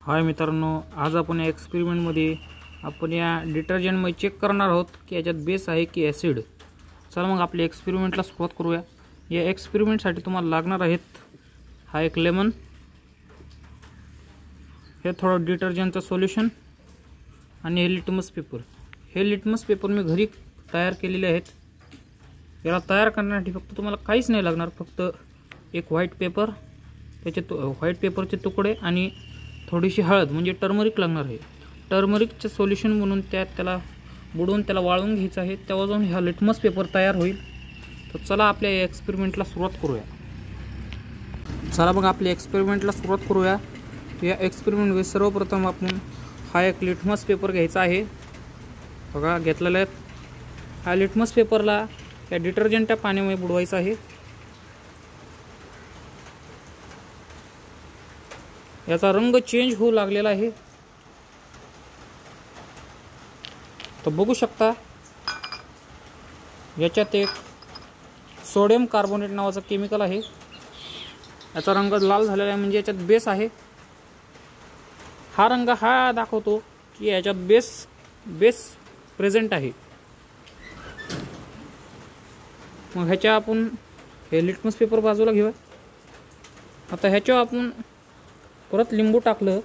हाय मित्रांनो, आज आपण या एक्सपेरिमेंटमध्ये आपण या डिटर्जंटमध्ये चेक करणार आहोत की याच्यात बेस आहे की ॲसिड। चला मग आपल्या एक्सपेरिमेंटला सुरुवात करूया। या एक्सपेरिमेंटसाठी तुम्हाला लागणार आहेत हा एक लेमन, हे थोडं डिटर्जंटचं सोल्यूशन आणि हे लिटमस पेपर। हे लिटमस पेपर मी घरी तयार केलेले आहेत। याला तयार करण्यासाठी फक्त तुम्हाला काहीच नाही लागणार, फक्त एक व्हाईट पेपर, त्याचे व्हाईट पेपरचे तुकडे आणि थोडीशी हळद म्हणजे टर्मरिक लागणार आहे। टर्मरिकचे सोल्यूशन म्हणून त्याला बुडवून त्याला वाळवून घ्यायचं आहे, तेव्हा जाऊन हा लिटमस पेपर तयार होईल। तर चला आपल्या या एक्सपेरिमेंटला सुरुवात करूया। या एक्सपेरिमेंटमध्ये सर्वप्रथम आपण हा एक लिटमस पेपर घ्यायचा आहे। बघा घेतलेला आहे। हा लिटमस पेपरला या डिटर्जंटच्या पाण्यामध्ये बुडवायचा आहे। याचा रंग चेंज होऊ लागलेला आहे, तर बघू शकता याच्यात एक सोडियम कार्बोनेट नावाचं केमिकल आहे। याचा रंग लाल झालेला आहे, म्हणजे याच्यात बेस आहे। हा रंग हा दाखवतो की याच्यात बेस प्रेझेंट आहे। मग ह्याच्या आपण हे लिटमस पेपर बाजूला घेऊया। आता ह्याच्यावर आपण परत लिंबू टाकलं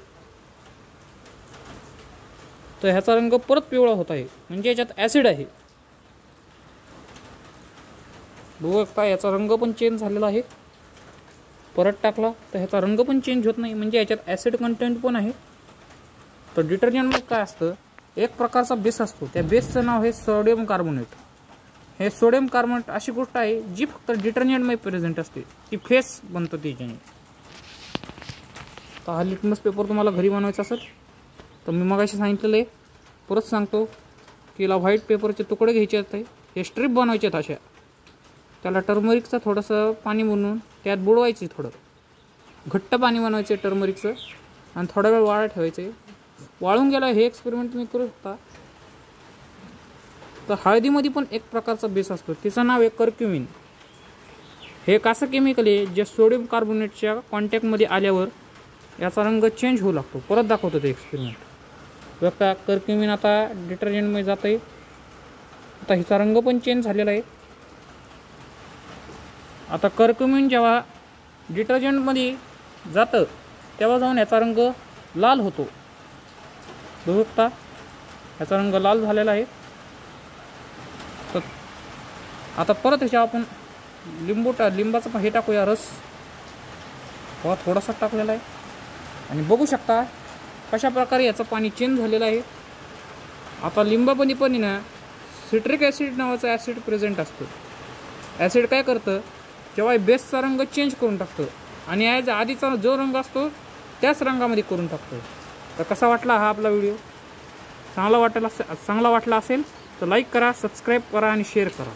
तर ह्याचा रंग परत पिवळा होत आहे, म्हणजे याच्यात ॲसिड आहे। बघू शकता याचा रंग पण चेंज झालेला आहे। परत टाकला तर ह्याचा रंग पण चेंज होत नाही, म्हणजे याच्यात ॲसिड कंटेंट पण आहे। तर डिटर्जंटमध्ये काय असतं, एक प्रकारचा बेस असतो, त्या बेसचं नाव आहे सोडियम कार्बोनेट। हे सोडियम कार्बोनेट अशी गोष्ट आहे जी फक्त डिटर्जंटमध्ये प्रेझेंट असते, ती फेस बनतं त्याच्याने। तर हा लिटमस पेपर तुम्हाला घरी बनवायचा असेल तर मी मगाशी सांगितलेलं आहे, परत सांगतो की याला व्हाईट पेपरचे तुकडे घ्यायचे आहेत, हे स्ट्रिप बनवायचे आहेत अशा। त्याला टर्मरिकचं थोडंसं पाणी बनवून त्यात बुडवायचे, थोडं घट्ट पाणी बनवायचे टर्मरिकचं, आणि थोडा वेळ वाळत ठेवायचे। वाळून गेला हे एक्सपेरिमेंट तुम्ही करू शकता। तर हळदीमध्ये पण एक प्रकारचा बेस असतो, तिचं नाव आहे कर्क्युमिन। हे एक असं केमिकल आहे जे सोडियम कार्बोनेटच्या कॉन्टॅक्टमध्ये आल्यावर याचा रंग चेंज होऊ लागतो। परत दाखवतो ते एक्सपेरिमेंट बघा। कर्क्युमिन आता डिटर्जंटमध्ये जात आहे, आता हिचा रंग पण चेंज झालेला आहे। आता कर्क्युमिन जेव्हा डिटर्जंटमध्ये जातं तेव्हा जाऊन याचा रंग लाल होतो। बघू शकता याचा रंग लाल झालेला आहे। तर आता परत ह्याच्या आपण लिंबाचं हे टाकूया, रस थोडासा टाकलेला आहे, आणि बघू शकता कशा प्रकारे याचं पाणी चेंज झालेलं आहे। आता लिंबामध्ये पण ना सिट्रिक ॲसिड नावाचं ॲसिड प्रेझेंट असतं। ॲसिड काय करतं, जेव्हा बेसचा रंग चेंज करून टाकतं आणि याचा आधीचा जो रंग असतो त्याच रंगामध्ये करून टाकतो। तर कसा वाटला हा आपला व्हिडिओ? चांगला वाटला असेल तर लाईक करा, सबस्क्राईब करा आणि शेअर करा।